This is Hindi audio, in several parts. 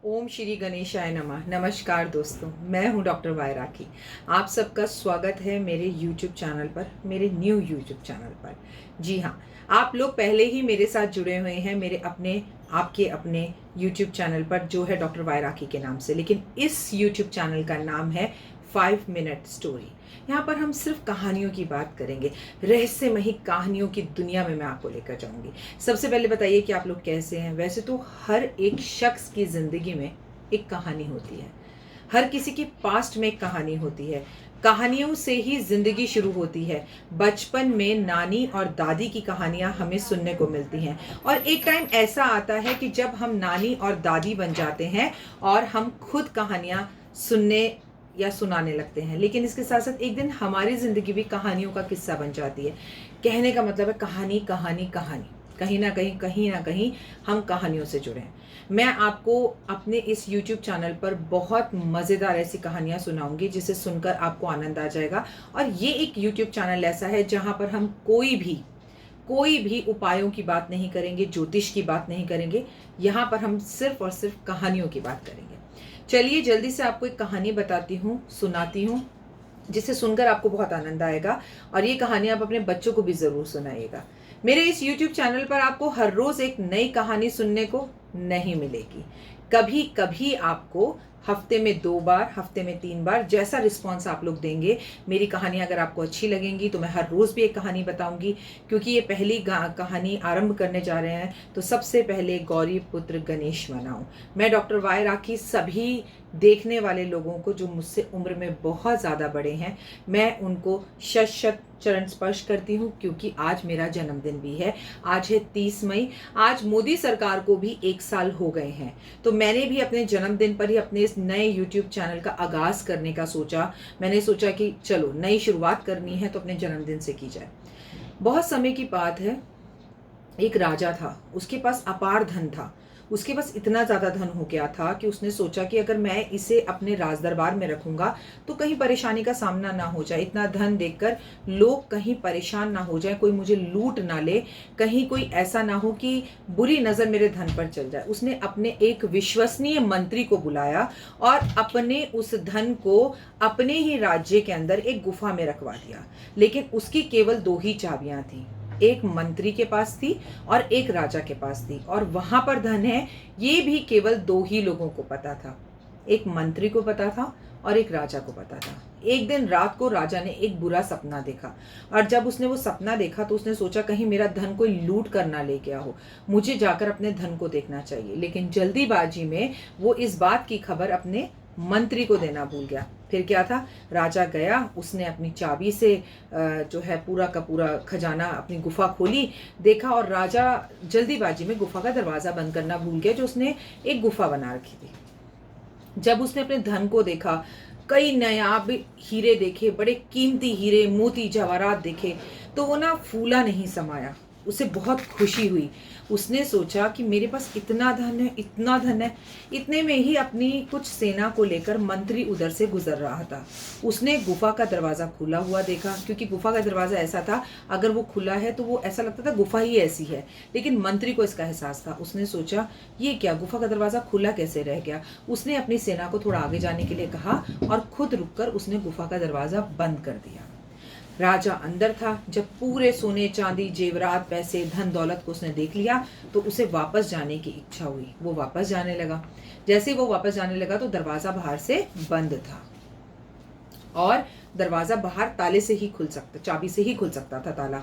ओम श्री गणेशाय नमः। नमस्कार दोस्तों, मैं हूं डॉक्टर वाई राखी। आप सबका स्वागत है मेरे YouTube चैनल पर, मेरे न्यू YouTube चैनल पर। जी हाँ, आप लोग पहले ही मेरे साथ जुड़े हुए हैं मेरे अपने आपके अपने YouTube चैनल पर, जो है डॉक्टर वाई राखी के नाम से। लेकिन इस YouTube चैनल का नाम है 5 मिनट स्टोरी। यहाँ पर हम सिर्फ कहानियों की बात करेंगे, रहस्यमयी कहानियों की दुनिया में मैं आपको लेकर जाऊंगी। सबसे पहले बताइए कि आप लोग कैसे हैं। वैसे तो हर एक शख्स की जिंदगी में एक कहानी होती है, हर किसी की पास्ट में एक कहानी होती है। कहानियों से ही जिंदगी शुरू होती है। बचपन में नानी और दादी की कहानियां हमें सुनने को मिलती हैं, और एक टाइम ऐसा आता है कि जब हम नानी और दादी बन जाते हैं और हम खुद कहानियां सुनने या सुनाने लगते हैं। लेकिन इसके साथ साथ एक दिन हमारी जिंदगी भी कहानियों का किस्सा बन जाती है। कहने का मतलब है कहानी कहानी कहानी, कहीं ना कहीं हम कहानियों से जुड़े हैं। मैं आपको अपने इस YouTube चैनल पर बहुत मज़ेदार ऐसी कहानियां सुनाऊंगी जिसे सुनकर आपको आनंद आ जाएगा। और ये एक YouTube चैनल ऐसा है जहां पर हम कोई भी उपायों की बात नहीं करेंगे, ज्योतिष की बात नहीं करेंगे। यहाँ पर हम सिर्फ और सिर्फ कहानियों की बात करेंगे। चलिए जल्दी से आपको एक कहानी बताती हूँ, सुनाती हूँ, जिसे सुनकर आपको बहुत आनंद आएगा। और ये कहानी आप अपने बच्चों को भी ज़रूर सुनाइएगा। मेरे इस YouTube चैनल पर आपको हर रोज़ एक नई कहानी सुनने को नहीं मिलेगी। कभी कभी आपको हफ्ते में 2 बार, हफ्ते में 3 बार, जैसा रिस्पॉन्स आप लोग देंगे। मेरी कहानी अगर आपको अच्छी लगेंगी तो मैं हर रोज़ भी एक कहानी बताऊंगी। क्योंकि ये पहली कहानी आरंभ करने जा रहे हैं, तो सबसे पहले गौरी पुत्र गणेश मनाऊं। मैं डॉक्टर वाई राखी सभी देखने वाले लोगों को जो मुझसे उम्र में बहुत ज़्यादा बड़े हैं, मैं उनको शत शत चरण स्पर्श करती हूँ। क्योंकि आज मेरा जन्मदिन भी है। आज है 30 मई। आज मोदी सरकार को भी 1 साल हो गए हैं। तो मैंने भी अपने जन्मदिन पर ही अपने इस नए YouTube चैनल का आगाज करने का सोचा। मैंने सोचा कि चलो नई शुरुआत करनी है तो अपने जन्मदिन से की जाए। बहुत समय की बात है, एक राजा था, उसके पास अपार धन था। उसके पास इतना ज़्यादा धन हो गया था कि उसने सोचा कि अगर मैं इसे अपने राज दरबार में रखूंगा तो कहीं परेशानी का सामना ना हो जाए। इतना धन देखकर लोग कहीं परेशान ना हो जाए, कोई मुझे लूट ना ले, कहीं कोई ऐसा ना हो कि बुरी नज़र मेरे धन पर चल जाए। उसने अपने एक विश्वसनीय मंत्री को बुलाया और अपने उस धन को अपने ही राज्य के अंदर एक गुफा में रखवा दिया। लेकिन उसकी केवल 2 ही चाबियां थी, एक मंत्री के पास थी और एक राजा के पास थी। और वहां पर धन है, ये भी केवल 2 ही लोगों को पता था। एक मंत्री को पता था और एक राजा को पता था। एक दिन रात को राजा ने एक बुरा सपना देखा, और जब उसने वो सपना देखा तो उसने सोचा कहीं मेरा धन कोई लूट कर ना ले गया हो, मुझे जाकर अपने धन को देखना चाहिए। लेकिन जल्दीबाजी में वो इस बात की खबर अपने मंत्री को देना भूल गया। फिर क्या था, राजा गया, उसने अपनी चाबी से जो है पूरा का पूरा खजाना, अपनी गुफा खोली, देखा, और राजा जल्दीबाजी में गुफा का दरवाजा बंद करना भूल गया, जो उसने एक गुफा बना रखी थी। जब उसने अपने धन को देखा, कई नायाब हीरे देखे, बड़े कीमती हीरे, मोती जवाहरात देखे, तो वो ना फूला नहीं समाया। उसे बहुत खुशी हुई। उसने सोचा कि मेरे पास इतना धन है, इतना धन है। इतने में ही अपनी कुछ सेना को लेकर मंत्री उधर से गुजर रहा था। उसने गुफा का दरवाज़ा खुला हुआ देखा, क्योंकि गुफा का दरवाज़ा ऐसा था, अगर वो खुला है तो वो ऐसा लगता था गुफा ही ऐसी है। लेकिन मंत्री को इसका एहसास था। उसने सोचा ये क्या, गुफा का दरवाज़ा खुला कैसे रह गया। उसने अपनी सेना को थोड़ा आगे जाने के लिए कहा और खुद रुककर उसने गुफा का दरवाज़ा बंद कर दिया। राजा अंदर था। जब पूरे सोने चांदी जेवरात पैसे धन दौलत को उसने देख लिया तो उसे वापस जाने की इच्छा हुई। वो वापस जाने लगा। जैसे वो वापस जाने लगा तो दरवाज़ा बाहर से बंद था, और दरवाज़ा बाहर ताले से ही खुल सकता, चाबी से ही खुल सकता था ताला।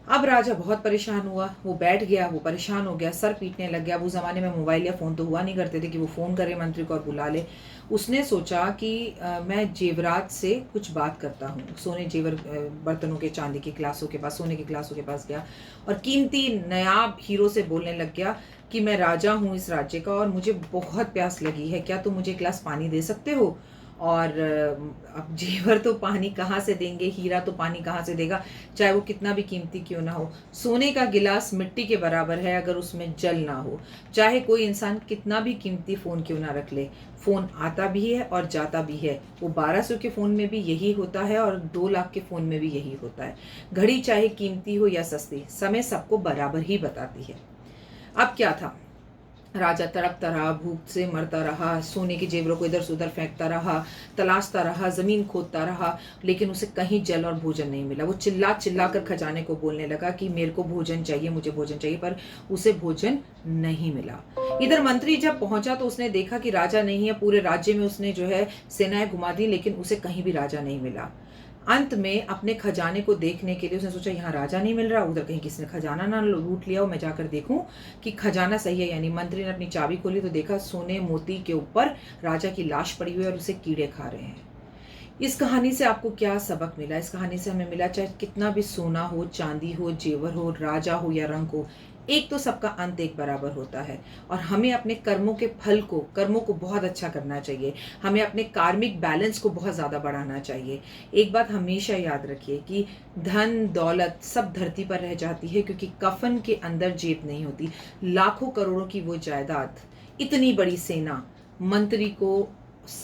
अब राजा बहुत परेशान हुआ। वो बैठ गया, वो परेशान हो गया, सर पीटने लग गया। वो ज़माने में मोबाइल या फ़ोन तो हुआ नहीं करते थे कि वो फ़ोन करे मंत्री को और बुला ले। उसने सोचा कि मैं जेवरात से कुछ बात करता हूँ। सोने जेवर बर्तनों के, चांदी के गिलासों के पास, सोने के गिलासों के पास गया और कीमती नायाब हीरो से बोलने लग गया कि मैं राजा हूँ इस राज्य का और मुझे बहुत प्यास लगी है, क्या तुम मुझे एक गिलास पानी दे सकते हो। और अब जेवर तो पानी कहाँ से देंगे, हीरा तो पानी कहाँ से देगा, चाहे वो कितना भी कीमती क्यों ना हो। सोने का गिलास मिट्टी के बराबर है अगर उसमें जल ना हो। चाहे कोई इंसान कितना भी कीमती फ़ोन क्यों ना रख ले, फ़ोन आता भी है और जाता भी है। वो 1200 के फ़ोन में भी यही होता है और 2 लाख के फ़ोन में भी यही होता है। घड़ी चाहे कीमती हो या सस्ती, समय सबको बराबर ही बताती है। अब क्या था, राजा तड़पता रहा, भूख से मरता रहा, सोने के जेवरों को इधर से उधर फेंकता रहा, तलाशता रहा, जमीन खोदता रहा, लेकिन उसे कहीं जल और भोजन नहीं मिला। वो चिल्ला चिल्ला कर खजाने को बोलने लगा कि मेरे को भोजन चाहिए, मुझे भोजन चाहिए, पर उसे भोजन नहीं मिला। इधर मंत्री जब पहुंचा तो उसने देखा कि राजा नहीं है। पूरे राज्य में उसने जो है सेनाएं घुमा दी, लेकिन उसे कहीं भी राजा नहीं मिला। अंत में अपने खजाने को देखने के लिए उसने सोचा यहाँ राजा नहीं मिल रहा, उधर कहीं किसी ने खजाना ना लूट लिया हो, मैं जाकर देखूं कि खजाना सही है। यानी मंत्री ने अपनी चाबी खोली तो देखा सोने मोती के ऊपर राजा की लाश पड़ी हुई है और उसे कीड़े खा रहे हैं। इस कहानी से आपको क्या सबक मिला? इस कहानी से हमें मिला चाहे कितना भी सोना हो, चांदी हो, जेवर हो, राजा हो या रंग हो, एक तो सबका अंत एक बराबर होता है। और हमें अपने कर्मों को बहुत अच्छा करना चाहिए। हमें अपने कार्मिक बैलेंस को बहुत ज़्यादा बढ़ाना चाहिए। एक बात हमेशा याद रखिए कि धन दौलत सब धरती पर रह जाती है, क्योंकि कफन के अंदर जेब नहीं होती। लाखों करोड़ों की वो जायदाद, इतनी बड़ी सेना, मंत्री को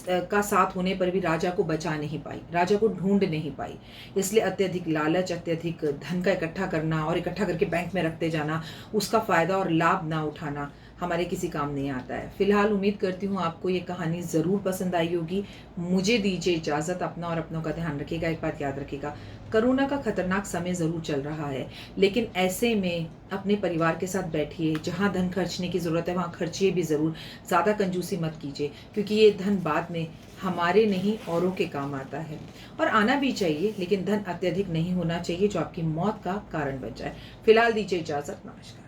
का साथ होने पर भी राजा को बचा नहीं पाई, राजा को ढूंढ नहीं पाई। इसलिए अत्यधिक लालच, अत्यधिक धन का इकट्ठा करना और इकट्ठा करके बैंक में रखते जाना, उसका फायदा और लाभ ना उठाना हमारे किसी काम नहीं आता है। फिलहाल उम्मीद करती हूँ आपको ये कहानी ज़रूर पसंद आई होगी। मुझे दीजिए इजाज़त। अपना और अपनों का ध्यान रखिएगा। एक बात याद रखिएगा, कोरोना का खतरनाक समय ज़रूर चल रहा है, लेकिन ऐसे में अपने परिवार के साथ बैठिए। जहाँ धन खर्चने की ज़रूरत है वहाँ खर्चिए भी ज़रूर। ज़्यादा कंजूसी मत कीजिए, क्योंकि ये धन बाद में हमारे नहीं औरों के काम आता है। और आना भी चाहिए, लेकिन धन अत्यधिक नहीं होना चाहिए जो आपकी मौत का कारण बन जाए। फिलहाल दीजिए इजाज़त। नमस्कार।